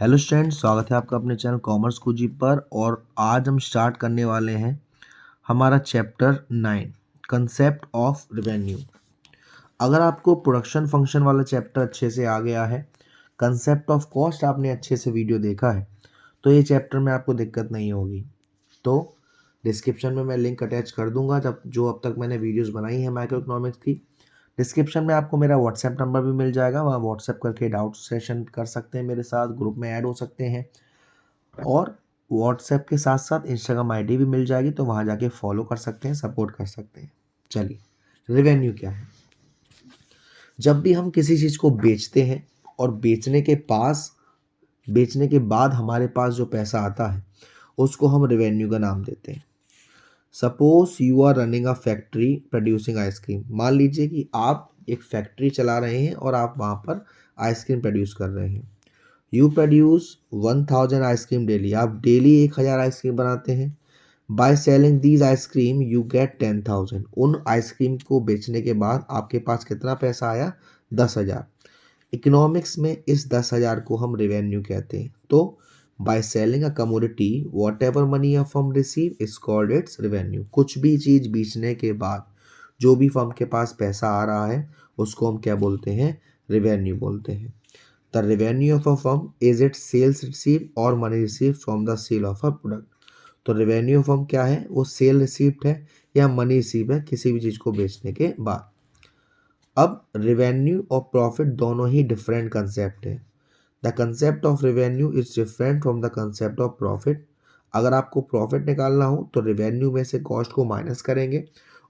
Hello student, स्वागत है आपका अपने चैनल कॉमर्स कुजी पर। और आज हम स्टार्ट करने वाले हैं हमारा चैप्टर 9 कंसेप्ट ऑफ रेवेन्यू। अगर आपको प्रोडक्शन फंक्शन वाला चैप्टर अच्छे से आ गया है, कंसेप्ट ऑफ कॉस्ट आपने अच्छे से वीडियो देखा है, तो ये चैप्टर में आपको दिक्कत नहीं होगी। तो डिस्क्रिप्शन में मैं लिंक अटैच कर दूंगा जो अब तक मैंने वीडियोस बनाई हैं माइक्रो इकोनॉमिक्स की। डिस्क्रिप्शन में आपको मेरा व्हाट्सएप नंबर भी मिल जाएगा, वहाँ व्हाट्सएप करके डाउट सेशन कर सकते हैं, मेरे साथ ग्रुप में ऐड हो सकते हैं। और व्हाट्सएप के साथ साथ इंस्टाग्राम आईडी भी मिल जाएगी, तो वहाँ जाके फॉलो कर सकते हैं, सपोर्ट कर सकते हैं। चलिए, रेवेन्यू क्या है? जब भी हम किसी चीज़ को बेचते हैं और बेचने के बाद हमारे पास जो पैसा आता है उसको हम रेवेन्यू का नाम देते हैं। Suppose you are running a factory producing ice cream. मान लीजिए कि आप एक फैक्ट्री चला रहे हैं और आप वहाँ पर आइसक्रीम प्रोड्यूस कर रहे हैं। You produce 1000 ice cream daily. आप डेली 1000 आइसक्रीम बनाते हैं। By selling these ice cream you get 10,000। उन आइसक्रीम को बेचने के बाद आपके पास कितना पैसा आया? 10,000। इकोनॉमिक्स में इस 10,000 को हम रेवेन्यू कहते हैं। तो bye selling a commodity what ever money a firm receive is called its revenue. कुछ भी चीज़ बेचने के बाद जो भी फर्म के पास पैसा आ रहा है उसको हम क्या बोलते हैं? रेवेन्यू बोलते हैं। The revenue of a firm is it sales receive or money receive from the sale of a product. तो रेवेन्यू ऑफ फर्म क्या है? वो सेल रिसीप्ट है या मनी रिसीव है किसी भी चीज़ को बेचने के बाद। अब रेवेन्यू और प्रॉफिट दोनों ही डिफरेंट कंसेप्ट है। The concept of revenue is different from the concept of profit. अगर आपको प्रॉफिट निकालना हो तो रेवेन्यू में से कॉस्ट को माइनस करेंगे,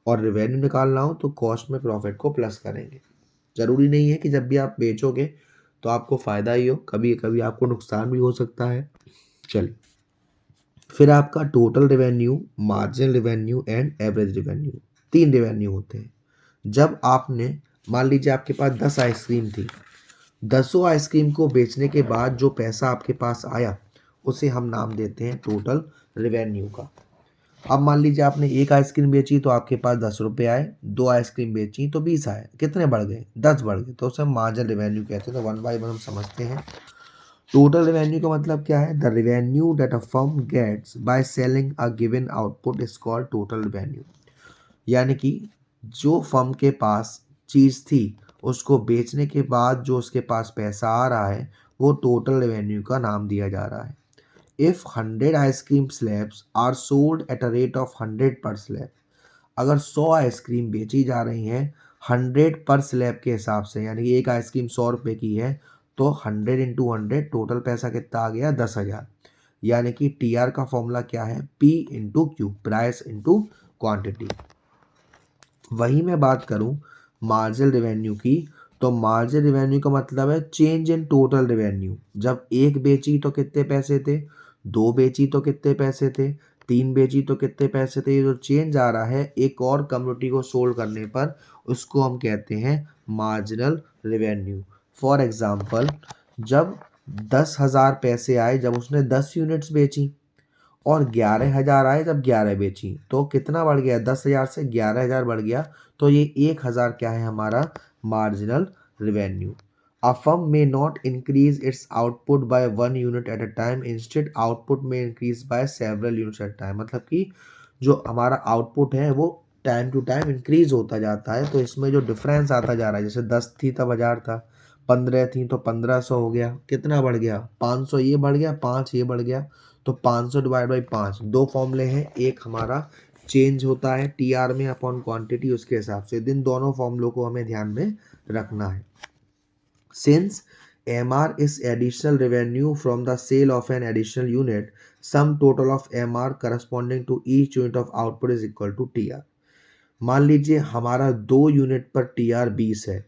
और रेवेन्यू निकालना हो तो कॉस्ट में प्रॉफिट को प्लस करेंगे। ज़रूरी नहीं है कि जब भी आप बेचोगे तो आपको फ़ायदा ही हो, कभी कभी आपको नुकसान भी हो सकता है। चलिए, फिर आपका total revenue, marginal revenue and average revenue, 3 revenue होते हैं। जब आपने, मान लीजिए आपके पास 10 आइसक्रीम थी, 10 आइसक्रीम को बेचने के बाद जो पैसा आपके पास आया उसे हम नाम देते हैं टोटल रेवेन्यू का। अब मान लीजिए आपने एक आइसक्रीम बेची तो आपके पास 10 रुपये आए, 2 आइसक्रीम बेची तो 20 आए, कितने बढ़ गए? 10 बढ़ गए, तो उसे हम मार्जिनल रेवेन्यू कहते हैं। तो वन बाय वन हम समझते हैं। टोटल रेवेन्यू का मतलब क्या है? The revenue that a firm gets by selling a given output is called total revenue. यानी कि जो फर्म के पास चीज़ थी उसको बेचने के बाद जो उसके पास पैसा आ रहा है वो टोटल रेवेन्यू का नाम दिया जा रहा है। If 100 ice cream slabs are sold at a rate of 100 per slab. अगर 100 आइसक्रीम बेची जा रही हैं 100 पर स्लैब के हिसाब से, यानी कि एक आइसक्रीम 100 रुपये की है, तो 100 इंटू 100 टोटल पैसा कितना आ गया? 10,000। यानी कि टी आर का फॉर्मूला क्या है? P into Q, price into quantity. वही मैं बात करूं मार्जिनल रेवेन्यू की, तो मार्जिनल रेवेन्यू का मतलब है चेंज इन टोटल रेवेन्यू। जब एक बेची तो कितने पैसे थे, 2 बेची तो कितने पैसे थे, 3 बेची तो कितने पैसे थे। ये जो चेंज आ रहा है एक और कम्युनिटी को सोल्ड करने पर, उसको हम कहते हैं मार्जिनल रेवेन्यू। फॉर एग्जाम्पल, जब 10,000 पैसे आए जब उसने 10 यूनिट्स बेची, और 11,000 आए जब 11 बेची, तो कितना बढ़ गया? 10,000 से 11,000 बढ़ गया। तो ये 1,000 क्या है? हमारा marginal revenue. A firm may not increase its output by 1 unit at a time, instead output may increase by several units at time. मतलब कि जो हमारा आउटपुट है वो टाइम टू टाइम इंक्रीज होता जाता है। तो इसमें जो डिफरेंस आता जा रहा है, जैसे 10 थी तब 1000 था, 15 थी तो 1500 हो गया, कितना बढ़ गया? 500 ये बढ़ गया, 5 ये बढ़ गया, तो 500 डिवाइड बाई 5। दो फॉर्मूले हैं, एक हमारा चेंज होता है टी आर में अपॉन क्वांटिटी, उसके हिसाब से इन दोनों फॉर्मूलों को हमें ध्यान में रखना है। Since MR is additional revenue from the sale of an additional unit, sum total of MR corresponding to each unit of output is equal to TR। मान लीजिए हमारा 2 यूनिट पर TR 20 है,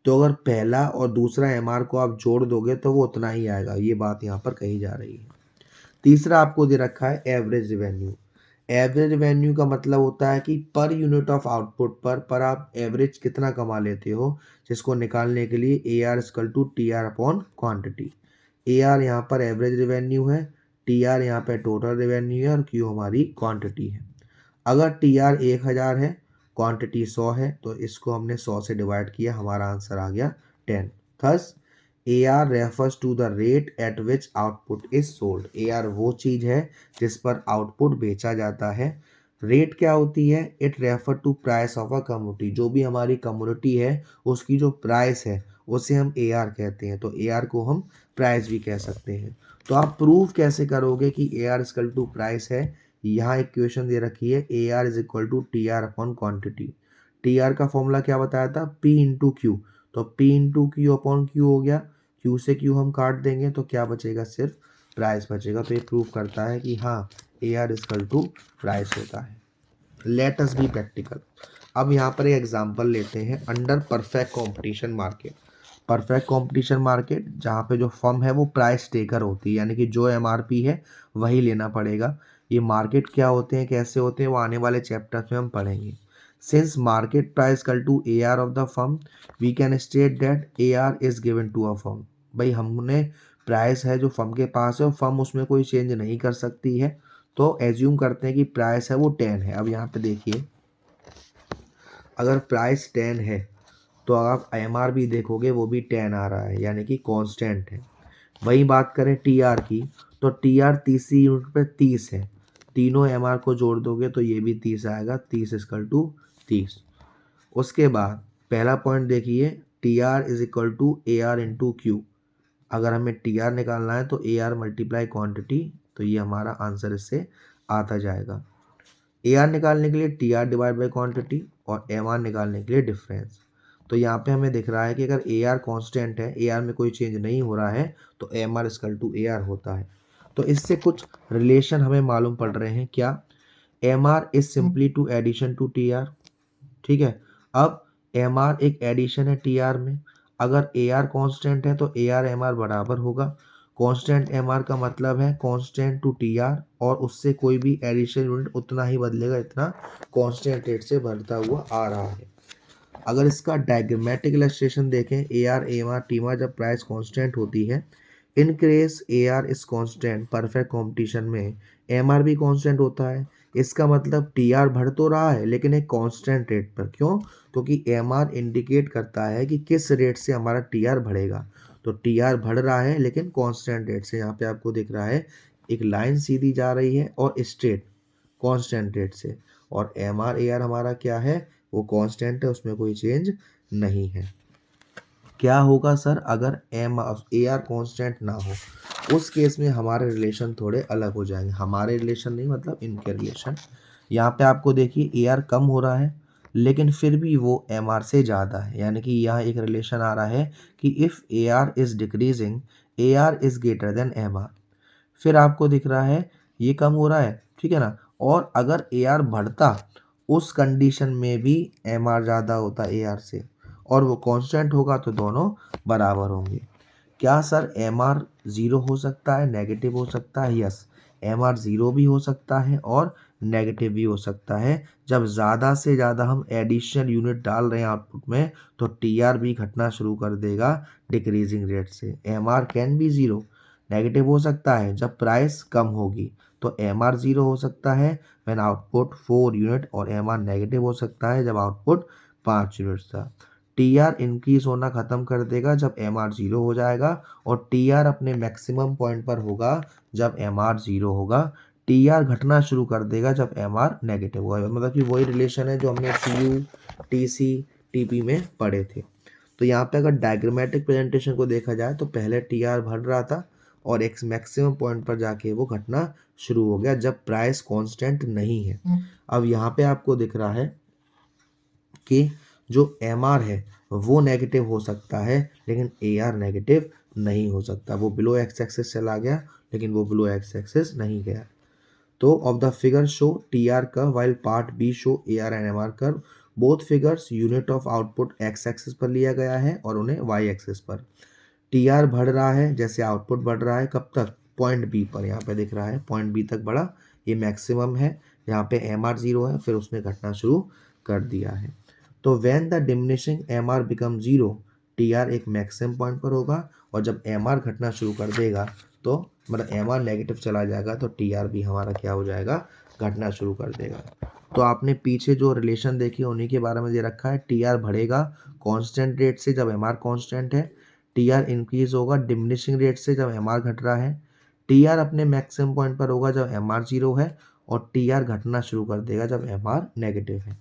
तो अगर पहला और दूसरा MR को आप जोड़ दोगे तो वो उतना ही आएगा। ये बात यहाँ पर कही जा रही है। तीसरा आपको दे रखा है एवरेज रेवेन्यू। एवरेज रेवेन्यू का मतलब होता है कि पर यूनिट ऑफ आउटपुट पर आप एवरेज कितना कमा लेते हो, जिसको निकालने के लिए A R equal to T R upon quantity. A R यहाँ पर एवरेज रेवेन्यू है, टी आर यहाँ पर टोटल रेवेन्यू है, और क्यू हमारी क्वान्टिटी है। अगर टी आर 1,000 है, क्वान्टिटी 100 है, तो इसको हमने 100 से डिवाइड किया, हमारा आंसर आ गया 10। Thus AR refers to the rate at which output is sold. AR वो चीज़ है जिस पर आउटपुट बेचा जाता है। रेट क्या होती है? It refer to price of a commodity. जो भी हमारी कमोडिटी है उसकी जो प्राइस है उसे हम AR कहते हैं। तो AR को हम प्राइस भी कह सकते हैं। तो आप प्रूव कैसे करोगे कि AR इक्वल टू प्राइस है? यहाँ एक क्वेश्चन दे रखी है, AR is equal to TR upon quantity. TR का फॉर्मूला क्या बताया था? P into Q. तो P into Q upon Q हो गया। क्यू से क्यू हम काट देंगे तो क्या बचेगा? सिर्फ प्राइस बचेगा। तो ये प्रूव करता है कि हाँ, AR इक्वल टू प्राइस होता है। Let us be practical. अब यहाँ पर एक एग्जांपल लेते हैं under perfect competition market. Perfect competition market जहाँ पे जो फर्म है वो प्राइस टेकर होती है, यानी कि जो MRP है वही लेना पड़ेगा। ये मार्केट क्या होते हैं, कैसे होते हैं, वो आने वाले चैप्टर्स में हम पढ़ेंगे। Since market price call to AR of the firm, we can state that AR is given to a firm. भाई हमने प्राइस है जो फर्म के पास है और फर्म उसमें कोई चेंज नहीं कर सकती है, तो एज्यूम करते हैं कि प्राइस है वो 10 है। अब यहाँ पे देखिए, अगर प्राइस 10 है तो आप MRP देखोगे वो भी 10 आ रहा है, यानी कि कांस्टेंट है। वही बात करें TR की, तो TR तीसरी यूनिट पे 30 है। तीनों MR को जोड़ दोगे तो ये भी 30 आएगा, 30 इक्वल टू 30। उसके बाद पहला पॉइंट देखिए, TR is equal to AR into Q. अगर हमें TR निकालना है तो AR मल्टीप्लाई क्वांटिटी, तो ये हमारा आंसर इससे आता जाएगा। AR निकालने के लिए TR डिवाइड बाई क्वांटिटी और MR निकालने के लिए डिफरेंस। तो यहाँ पे हमें दिख रहा है कि अगर AR कांस्टेंट है, AR में कोई चेंज नहीं हो रहा है, तो MR इक्वल टू AR होता है। तो इससे कुछ रिलेशन हमें मालूम पड़ रहे हैं। क्या? MR is simply to addition to TR। ठीक है। अब MR एक एडिशन है TR में। अगर AR कांस्टेंट है तो AR MR बराबर होगा। कांस्टेंट MR का मतलब है कांस्टेंट टू TR, और उससे कोई भी एडिशन यूनिट उतना ही बदलेगा, इतना कांस्टेंट रेट से बढ़ता हुआ आ रहा है। अगर इसका डायग्रामेटिक इलस्ट्रेशन देखें, AR AMR TMR जब प्राइस कांस्टेंट होती है, in case AR is constant, perfect competition में MR भी कांस्टेंट होता है। इसका मतलब TR बढ़ तो रहा है लेकिन एक कांस्टेंट रेट पर। क्यों? क्योंकि MR इंडिकेट करता है कि किस रेट से हमारा TR बढ़ेगा। तो TR बढ़ रहा है लेकिन कांस्टेंट रेट से। यहाँ पे आपको दिख रहा है एक लाइन सीधी जा रही है और स्ट्रेट कांस्टेंट रेट से, और MR AR हमारा क्या है? वो कांस्टेंट है, उसमें कोई चेंज नहीं है। क्या होगा सर अगर AR कांस्टेंट ना हो? उस केस में हमारे रिलेशन थोड़े अलग हो जाएंगे। हमारे रिलेशन नहीं, मतलब इनके रिलेशन। यहाँ पे आपको देखिए AR कम हो रहा है लेकिन फिर भी वो MR से ज़्यादा है, यानी कि यहाँ एक रिलेशन आ रहा है कि if AR is decreasing, AR is greater than MR। फिर आपको दिख रहा है ये कम हो रहा है, ठीक है ना, और अगर AR बढ़ता, उस कंडीशन में भी MR ज़्यादा होता AR से, और वो कांस्टेंट होगा तो दोनों बराबर होंगे। क्या सर MR ज़ीरो हो सकता है, नेगेटिव हो सकता है? यस, MR ज़ीरो भी हो सकता है और नेगेटिव भी हो सकता है। जब ज़्यादा से ज़्यादा हम एडिशनल यूनिट डाल रहे हैं आउटपुट में, तो TR भी घटना शुरू कर देगा डिक्रीजिंग रेट से। MR can be zero, negative हो सकता है जब प्राइस कम होगी, तो MR ज़ीरो हो सकता है व्हेन आउटपुट 4 यूनिट, और MR नेगेटिव हो सकता है जब आउटपुट 5 यूनिट था। TR इंक्रीज होना ख़त्म कर देगा जब MR ज़ीरो हो जाएगा, और TR अपने मैक्सिमम पॉइंट पर होगा जब MR ज़ीरो होगा। TR घटना शुरू कर देगा जब MR नेगेटिव होगा। मतलब कि वही रिलेशन है जो हमने TU, TC, TP में पढ़े थे। तो यहाँ पे अगर डायग्रामेटिक प्रेजेंटेशन को देखा जाए तो पहले TR बढ़ रहा था और एक मैक्सिमम पॉइंट पर जाके वो घटना शुरू हो गया जब प्राइस कांस्टेंट नहीं है। अब यहाँ पे आपको दिख रहा है कि जो MR है वो नेगेटिव हो सकता है लेकिन AR नेगेटिव नहीं हो सकता। वो बिलो एक्स एक्सिस चला गया लेकिन वो बिलो एक्स एक्सिस नहीं गया। तो of the figure show TR curve while part B show AR and MR curve. Both figures unit of output x axis पर लिया गया है और उन्हें वाई एक्सिस पर। TR बढ़ रहा है जैसे आउटपुट बढ़ रहा है, कब तक? पॉइंट बी पर। यहाँ पे दिख रहा है पॉइंट बी तक बढ़ा, ये मैक्सिमम है। यहाँ पे MR ज़ीरो है, फिर उसने घटना शुरू कर दिया है। तो when the diminishing MR become zero, TR एक मैक्सिमम पॉइंट पर होगा, और जब MR घटना शुरू कर देगा तो मतलब MR नेगेटिव चला जाएगा तो TR भी हमारा क्या हो जाएगा? घटना शुरू कर देगा। तो आपने पीछे जो रिलेशन देखी उन्हीं के बारे में दे रखा है। TR बढ़ेगा कांस्टेंट रेट से जब MR कांस्टेंट है, टी आर इंक्रीज होगा डिमिनिशिंग रेट से जब एम आर घट रहा है, टी आर अपने मैक्सिमम पॉइंट पर होगा जब एम आर जीरो है, और टी आर घटना शुरू कर देगा जब एम आर नेगेटिव है।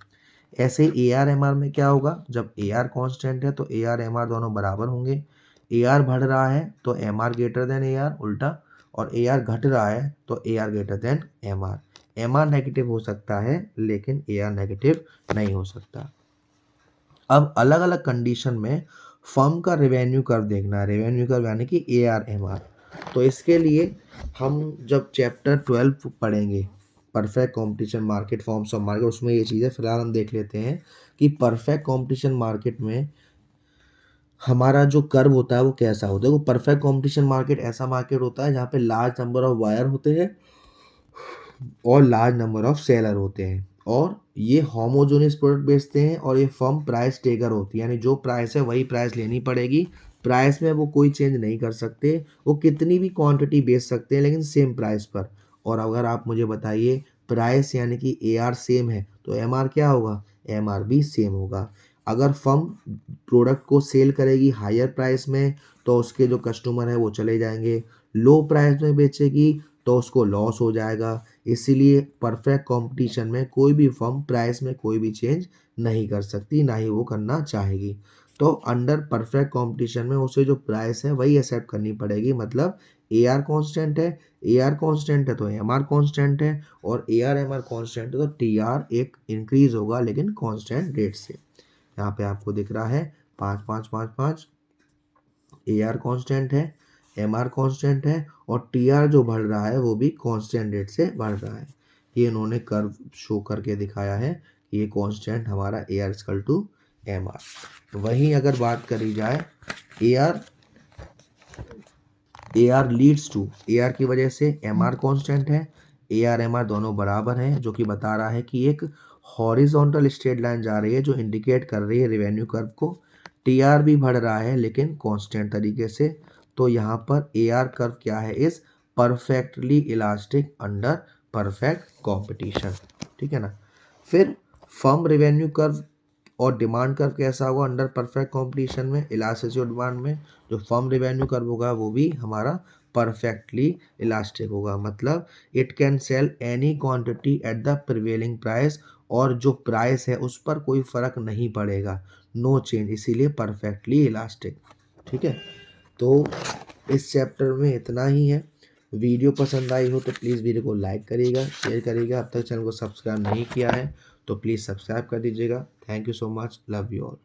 ऐसे ही ए आर एम आर में क्या होगा, जब ए आर कॉन्स्टेंट है तो ए आर एम आर दोनों बराबर होंगे, ए आर बढ़ रहा है तो M R greater than A R उल्टा, और ए आर घट रहा है तो A R greater than M R. M R negative हो सकता है लेकिन ए आर नेगेटिव नहीं हो सकता। अब अलग अलग कंडीशन में फर्म का रेवेन्यू कर्व देखना है, रेवेन्यू कर्व यानी कि ए आर एम आर। तो इसके लिए हम जब चैप्टर 12 पढ़ेंगे perfect competition market forms of market, उसमें ये चीज़ें फिलहाल हम देख लेते हैं कि परफेक्ट कंपटीशन मार्केट में हमारा जो कर्व होता है वो कैसा होता है। वो परफेक्ट कंपटीशन मार्केट ऐसा मार्केट होता है जहाँ पे लार्ज नंबर ऑफ वायर होते हैं और लार्ज नंबर ऑफ सेलर होते हैं, और ये होमोजेनियस प्रोडक्ट बेचते हैं, और ये फर्म प्राइस टेकर होती है, यानी जो प्राइस है वही प्राइस लेनी पड़ेगी। प्राइस में वो कोई चेंज नहीं कर सकते, वो कितनी भी क्वांटिटी बेच सकते हैं लेकिन सेम प्राइस पर। और अगर आप मुझे बताइए प्राइस यानी कि ए आर सेम है तो एम आर क्या होगा, एम आर भी सेम होगा। अगर फर्म प्रोडक्ट को सेल करेगी हायर प्राइस में तो उसके जो कस्टमर है वो चले जाएंगे, लो प्राइस में बेचेगी तो उसको लॉस हो जाएगा। इसीलिए परफेक्ट कंपटीशन में कोई भी फर्म प्राइस में कोई भी चेंज नहीं कर सकती, ना ही वो करना चाहेगी। तो अंडर परफेक्ट कंपटीशन में उसे जो प्राइस है वही एक्सेप्ट करनी पड़ेगी। मतलब ए आर कॉन्स्टेंट है, ए आर कॉन्स्टेंट है तो एम आर कॉन्स्टेंट है, और A R M R constant है तो टी आर एक इंक्रीज होगा लेकिन कॉन्स्टेंट रेट से। यहाँ पे आपको दिख रहा है 5 5 5 5, ए आर कॉन्स्टेंट है, एम आर कॉन्स्टेंट है, और टी आर जो बढ़ रहा है वो भी कॉन्स्टेंट रेट से बढ़ रहा है। ये इन्होंने कर्व शो करके दिखाया है कि ये कॉन्स्टेंट हमारा A R equal to M R. वहीं अगर बात करी जाए A R leads to, A R की वजह से एम आर कॉन्स्टेंट है, ए आर एम आर दोनों बराबर हैं, जो कि बता रहा है कि एक हॉरिजॉन्टल स्ट्रेट लाइन जा रही है जो इंडिकेट कर रही है रेवेन्यू कर्व को। टी आर भी बढ़ रहा है लेकिन कांस्टेंट तरीके से। तो यहाँ पर ए आर कर्व क्या है, is perfectly elastic under perfect competition. ठीक है ना। फिर फर्म रेवेन्यू कर्व और डिमांड कर्व कैसा होगा अंडर परफेक्ट कंपटीशन में, इलास्टिसिटी और डिमांड में। जो फर्म रेवेन्यू कर्व होगा वो भी हमारा परफेक्टली इलास्टिक होगा, मतलब it can sell any quantity at the prevailing price, और जो प्राइस है उस पर कोई फर्क नहीं पड़ेगा, नो चेंज, इसीलिए परफेक्टली इलास्टिक। ठीक है। तो इस चैप्टर में इतना ही है। वीडियो पसंद आई हो तो प्लीज़ वीडियो को लाइक करिएगा, शेयर करिएगा। अब तक चैनल को सब्सक्राइब नहीं किया है तो प्लीज़ सब्सक्राइब कर दीजिएगा। Thank you so much, love you all.